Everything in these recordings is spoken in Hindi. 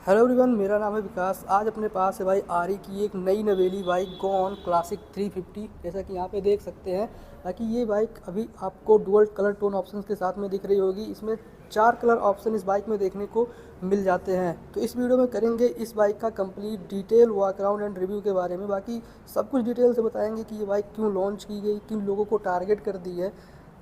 हेलो एवरीवन, मेरा नाम है विकास। आज अपने पास है भाई आरी की एक नई नवेली बाइक गो ऑन क्लासिक 350। जैसा कि यहाँ पे देख सकते हैं। बाकी ये बाइक अभी आपको डुअल कलर टोन ऑप्शंस के साथ में दिख रही होगी। इसमें 4 कलर ऑप्शन इस बाइक में देखने को मिल जाते हैं। तो इस वीडियो में करेंगे इस बाइक का complete detail walk around and review के बारे में। बाकी सब कुछ डिटेल से बताएंगे कि ये बाइक क्यों लॉन्च की गई, किन लोगों को टारगेट कर दी है,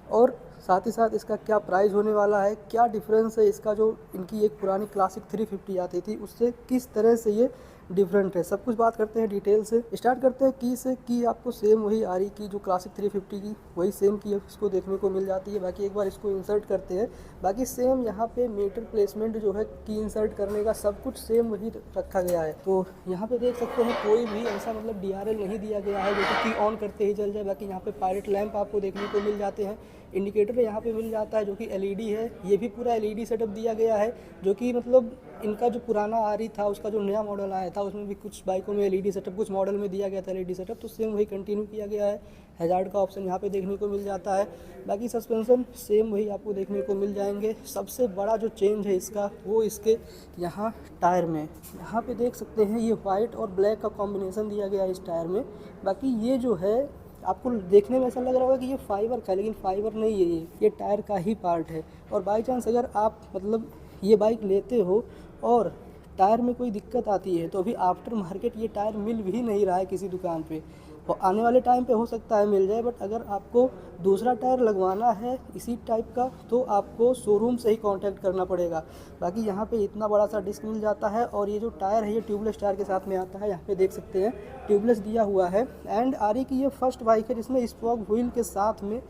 और साथ ही साथ इसका क्या प्राइस होने वाला है, क्या डिफरेंस है इसका जो इनकी एक पुरानी क्लासिक 350 आती थी उससे किस तरह से ये डिफरेंट है। सब कुछ बात करते हैं डिटेल से। स्टार्ट करते हैं की से। की आपको सेम वही आ रही की जो क्लासिक 350 की वही सेम की इसको देखने को मिल जाती है। बाकी एक बार इसको इंसर्ट करते हैं। बाकी सेम यहाँ पे मीटर प्लेसमेंट जो है की इंसर्ट करने का सब कुछ सेम वही रखा गया है। तो यहाँ पे देख सकते हैं कोई भी ऐसा मतलब DRL नहीं दिया गया है जो कि की ऑन करते ही जल जाए। बाकी यहाँ पे पायलट लैंप आपको देखने को मिल जाते हैं। इंडिकेटर यहाँ पे मिल जाता है जो कि LED है। ये भी पूरा LED सेटअप दिया गया है जो कि मतलब इनका जो पुराना आरी था उसका जो नया मॉडल आया था उसमें भी कुछ बाइकों में LED सेटअप कुछ मॉडल में दिया गया था LED सेटअप, तो सेम वही कंटिन्यू किया गया है। हैजार्ड का ऑप्शन यहाँ पे देखने को मिल जाता है। बाकी सस्पेंशन सेम वही आपको देखने को मिल जाएंगे। सबसे बड़ा जो चेंज है इसका वो इसके यहाँ टायर में, यहाँ पे देख सकते हैं ये वाइट और ब्लैक का कॉम्बिनेशन दिया गया है इस टायर में। बाकी ये जो है आपको देखने में ऐसा लग रहा होगा कि ये फाइबर का है, लेकिन फाइबर नहीं है, ये टायर का ही पार्ट है। और बाई चांस अगर आप मतलब ये बाइक लेते हो और टायर में कोई दिक्कत आती है तो अभी आफ्टर मार्केट ये टायर मिल भी नहीं रहा है किसी दुकान पे। और आने वाले टाइम पे हो सकता है मिल जाए, बट अगर आपको दूसरा टायर लगवाना है इसी टाइप का तो आपको शोरूम से ही कांटेक्ट करना पड़ेगा। बाकी यहाँ पे इतना बड़ा सा डिस्क मिल जाता है। और ये जो टायर है ये ट्यूबलेस टायर के साथ में आता है। यहाँ पे देख सकते हैं ट्यूबलेस दिया हुआ है। एंड आरी की ये फर्स्ट बाइक है जिसमें स्पोक व्हील के साथ में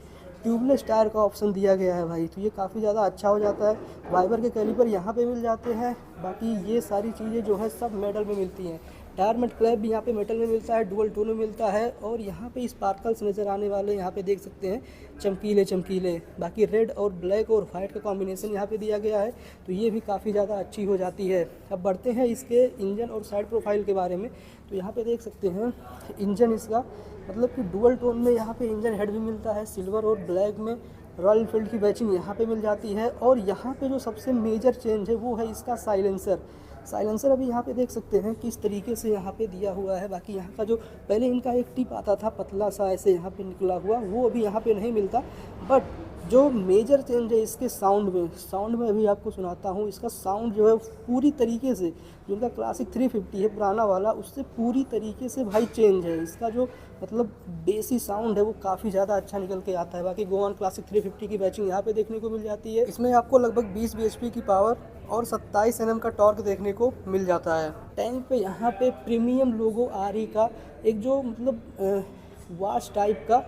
ट्यूबलेस टायर का ऑप्शन दिया गया है भाई, तो ये काफ़ी ज़्यादा अच्छा हो जाता है। वाइबर के कैलिपर यहाँ पे मिल जाते हैं। बाकी ये सारी चीज़ें जो है सब मेटल में मिलती हैं। टायर मेट क्लैप भी यहाँ पे मेटल में मिलता है, डुअल टोन में मिलता है। और यहाँ पे स्पार्कल्स नज़र आने वाले यहाँ पे देख सकते हैं चमकीले चमकीले। बाकी रेड और ब्लैक और वाइट का कॉम्बिनेशन यहाँ पे दिया गया है, तो ये भी काफ़ी ज़्यादा अच्छी हो जाती है। अब बढ़ते हैं इसके इंजन और साइड प्रोफाइल के बारे में। तो यहाँ पे देख सकते हैं इंजन इसका मतलब कि डुअल टोन में यहाँ पे इंजन हेड भी मिलता है। सिल्वर और ब्लैक में रॉयल एनफील्ड की बैचिंग यहाँ पे मिल जाती है। और यहाँ पे जो सबसे मेजर चेंज है वो है इसका साइलेंसर अभी यहाँ पे देख सकते हैं किस तरीके से यहाँ पे दिया हुआ है। बाकी यहाँ का जो पहले इनका एक टिप आता था पतला सा ऐसे यहाँ पे निकला हुआ, वो अभी यहाँ पे नहीं मिलता। बट जो मेजर चेंज है इसके साउंड में अभी आपको सुनाता हूँ। इसका साउंड जो है पूरी तरीके से जो इनका क्लासिक 350 है पुराना वाला उससे पूरी तरीके से भाई चेंज है। इसका जो मतलब बेसी साउंड है वो काफ़ी ज़्यादा अच्छा निकल के आता है। बाकी गो ऑन क्लासिक 350 की बैचिंग यहाँ पे देखने को मिल जाती है। इसमें आपको लगभग 20 bhp की पावर और 27 Nm का टॉर्क देखने को मिल जाता है। टैंक पे यहाँ पे प्रीमियम लोगो आरी का एक जो मतलब वॉच टाइप का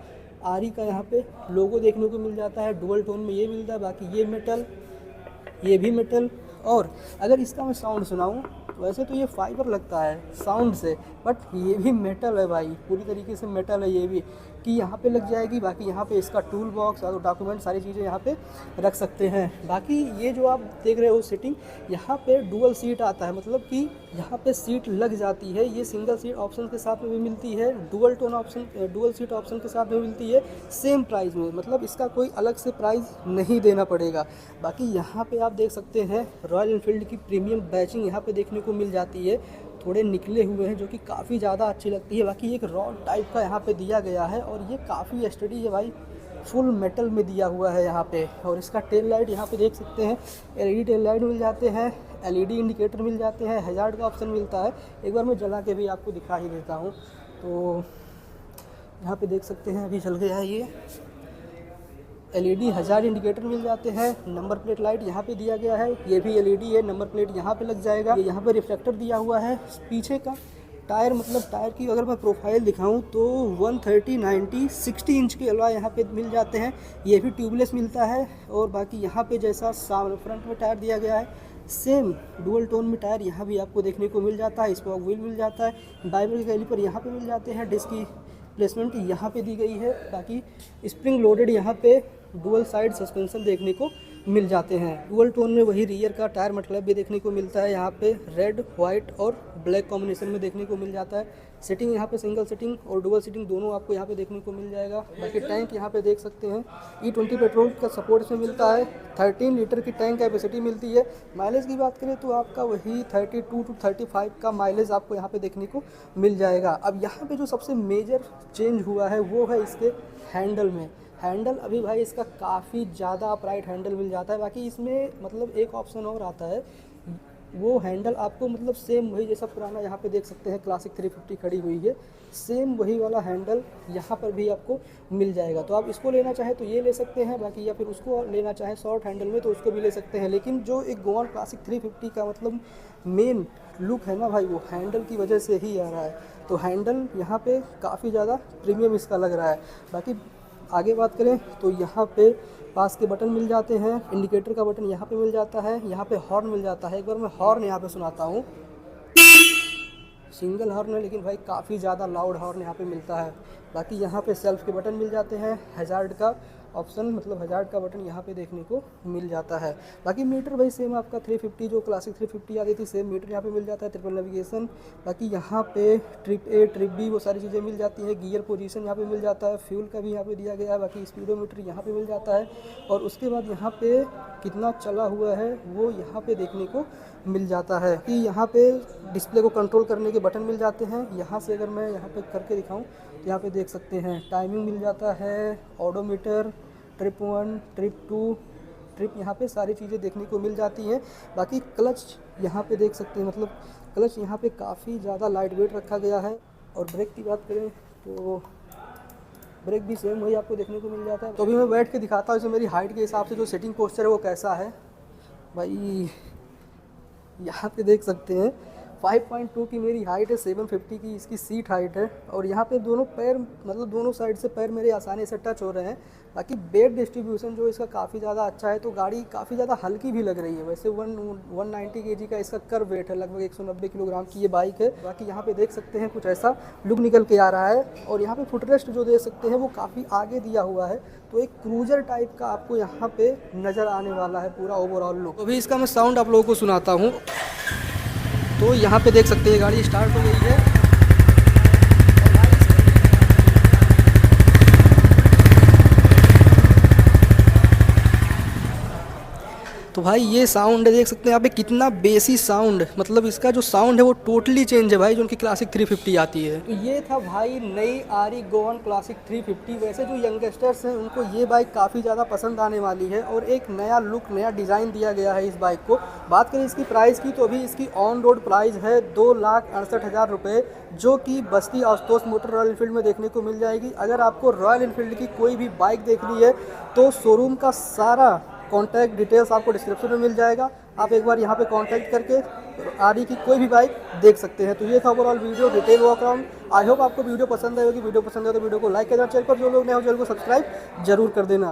आरी का यहाँ पे लोगो देखने को मिल जाता है। डुअल टोन में ये मिलता है। बाकी ये मेटल, ये भी मेटल। और अगर इसका मैं साउंड सुनाऊं वैसे तो ये फाइबर लगता है साउंड से, बट ये भी मेटल है भाई, पूरी तरीके से मेटल है ये भी, कि यहाँ पे लग जाएगी। बाकी यहाँ पे इसका टूल बॉक्स और डॉक्यूमेंट सारी चीज़ें यहाँ पे रख सकते हैं। बाकी ये जो आप देख रहे हो सीटिंग, यहाँ पे डुअल सीट आता है, मतलब कि यहाँ पे सीट लग जाती है। ये सिंगल सीट ऑप्शन के साथ में भी मिलती है, डुअल सीट ऑप्शन के साथ में मिलती है सेम प्राइस में, मतलब इसका कोई अलग से प्राइस नहीं देना पड़ेगा। बाकी यहाँ पे आप देख सकते हैं रॉयल एनफील्ड की प्रीमियम बैचिंग यहाँ पे देखने को मिल जाती है। थोड़े निकले हुए हैं जो कि काफ़ी ज़्यादा अच्छी लगती है। बाकी एक रॉड टाइप का यहाँ पे दिया गया है और ये काफ़ी स्टडी है भाई, फुल मेटल में दिया हुआ है यहाँ पे। और इसका टेल लाइट यहाँ पे देख सकते हैं LED टेल लाइट मिल जाते हैं, LED इंडिकेटर मिल जाते हैं, हैजार्ड का ऑप्शन मिलता है। एक बार मैं जला के भी आपको दिखा ही देता हूँ। तो यहाँ पे देख सकते हैं अभी जल गया है ये LED, हैजार्ड इंडिकेटर मिल जाते हैं। नंबर प्लेट लाइट यहाँ पे दिया गया है, ये भी LED है। नंबर प्लेट यहाँ पे लग जाएगा। यहाँ पे रिफ्लेक्टर दिया हुआ है। पीछे का टायर मतलब टायर की अगर मैं प्रोफाइल दिखाऊं तो 130, 90, 60 इंच के अलवा यहाँ पे मिल जाते हैं। ये भी ट्यूबलेस मिलता है। और बाकी यहाँ पे जैसा फ्रंट में टायर दिया गया है सेम डुअल टोन में टायर यहाँ भी आपको देखने को मिल जाता है। स्पोक व्हील मिल जाता है। वाइबर के कैलिपर यहाँ पे मिल जाते हैं। डिस्क की प्लेसमेंट यहाँ पे दी गई है। बाकी स्प्रिंग लोडेड यहाँ पे डुअल साइड सस्पेंशन देखने को मिल जाते हैं। डुअल टोन में वही रियर का टायर मटलब भी देखने को मिलता है, यहाँ पे रेड वाइट और ब्लैक कॉम्बिनेशन में देखने को मिल जाता है। सीटिंग यहाँ पे सिंगल सीटिंग और डुअल सीटिंग दोनों आपको यहाँ पे देखने को मिल जाएगा। बाकी टैंक यहाँ पे देख सकते हैं E20 पेट्रोल का सपोर्ट इसमें मिलता है। 13 लीटर की टैंक कैपेसिटी मिलती है। माइलेज की बात करें तो आपका वही 32 to 35 का माइलेज आपको यहाँ पे देखने को मिल जाएगा। अब यहाँ पे जो सबसे मेजर चेंज हुआ है वो है इसके हैंडल में। हैंडल अभी भाई इसका काफ़ी ज़्यादा अपराइट हैंडल मिल जाता है। बाकी इसमें मतलब एक ऑप्शन और आता है, वो हैंडल आपको मतलब सेम वही जैसा पुराना यहाँ पे देख सकते हैं क्लासिक 350 खड़ी हुई है, सेम वही वाला हैंडल यहाँ पर भी आपको मिल जाएगा। तो आप इसको लेना चाहें तो ये ले सकते हैं, बाकी या फिर उसको लेना चाहें शॉर्ट हैंडल में तो उसको भी ले सकते हैं। लेकिन जो एक गोवन क्लासिक 350 का मतलब मेन लुक है ना भाई, वो हैंडल की वजह से ही आ रहा है। तो हैंडल यहाँ पे काफ़ी ज़्यादा प्रीमियम इसका लग रहा है। बाकी आगे बात करें तो यहाँ पे पास के बटन मिल जाते हैं, इंडिकेटर का बटन यहाँ पे मिल जाता है, यहाँ पे हॉर्न मिल जाता है। एक बार मैं हॉर्न यहाँ पे सुनाता हूँ, सिंगल हॉर्न है लेकिन भाई काफ़ी ज़्यादा लाउड हॉर्न यहाँ पे मिलता है। बाकी यहाँ पे सेल्फ के बटन मिल जाते हैं, हैजार्ड का ऑप्शन मतलब हैजार्ड का बटन यहाँ पे देखने को मिल जाता है। बाकी मीटर भाई सेम आपका 350 जो क्लासिक 350 आती थी सेम मीटर यहाँ पे मिल जाता है, ट्रिपल नेविगेशन। बाकी यहाँ पे ट्रिप ए ट्रिप बी वो सारी चीज़ें मिल जाती हैं। गियर पोजीशन यहाँ पे मिल जाता है, फ्यूल का भी यहाँ पे दिया गया है। बाकी स्पीडोमीटर यहाँ पे मिल जाता है और उसके बाद यहाँ पे कितना चला हुआ है वो यहाँ पे देखने को मिल जाता है। कि यहाँ पे डिस्प्ले को कंट्रोल करने के बटन मिल जाते हैं। यहाँ से अगर मैं यहाँ पे करके दिखाऊँ तो यहाँ पे देख सकते हैं टाइमिंग मिल जाता है, ऑडोमीटर, ट्रिप 1 ट्रिप 2 ट्रिप, यहाँ पे सारी चीज़ें देखने को मिल जाती हैं। बाकी क्लच यहाँ पे देख सकते हैं, मतलब क्लच यहाँ पे काफ़ी ज़्यादा लाइट वेट रखा गया है। और ब्रेक की बात करें तो ब्रेक भी सेम वही आपको देखने को मिल जाता है। तो अभी मैं बैठ के दिखाता हूँ, इसमें मेरी हाइट के हिसाब से जो सेटिंग पोस्चर है वो कैसा है। भाई यहाँ पे देख सकते हैं 5.2 की मेरी हाइट है, 750 की इसकी सीट हाइट है। और यहाँ पे दोनों पैर मतलब दोनों साइड से पैर मेरे आसानी से टच हो रहे हैं। बाकी वेट डिस्ट्रीब्यूशन जो इसका काफ़ी ज़्यादा अच्छा है, तो गाड़ी काफ़ी ज़्यादा हल्की भी लग रही है। वैसे 190 kg का इसका कर्व वेट है, लगभग 190 किलोग्राम की ये बाइक है। बाकी यहाँ पे देख सकते हैं कुछ ऐसा लुक निकल के आ रहा है। और यहाँ पे फुटरेस्ट जो देख सकते हैं वो काफ़ी आगे दिया हुआ है, तो एक क्रूजर टाइप का आपको यहाँ पे नज़र आने वाला है पूरा ओवरऑल लुक। तो अभी इसका मैं साउंड आप लोगों को सुनाता हूँ। तो यहाँ पे देख सकते हैं गाड़ी स्टार्ट हो गई है। तो भाई ये साउंड है, देख सकते हैं यहाँ पे कितना बेसी साउंड, मतलब इसका जो साउंड है वो टोटली चेंज है भाई जो उनकी क्लासिक 350 आती है। तो ये था भाई नई आरी गोवन क्लासिक 350। वैसे जो यंगस्टर्स हैं उनको ये बाइक काफ़ी ज़्यादा पसंद आने वाली है और एक नया लुक नया डिज़ाइन दिया गया है इस बाइक को। बात करें इसकी प्राइस की तो अभी इसकी ऑन रोड प्राइस है 2,68,000 रुपये, जो कि बस्ती आशुतोष मोटर रॉयल इनफील्ड में देखने को मिल जाएगी। अगर आपको रॉयल इनफील्ड की कोई भी बाइक देखनी है तो शोरूम का सारा कॉन्टैक्ट डिटेल्स आपको डिस्क्रिप्शन में मिल जाएगा। आप एक बार यहाँ पे कांटेक्ट करके आरी की कोई भी बाइक देख सकते हैं। तो ये था overall video detail walk around. I hope आपको वीडियो पसंद आएगी। वीडियो पसंद है तो वीडियो को लाइक करना, चैनल पर जो लोग नए हो चैनल को सब्सक्राइब जरूर कर देना।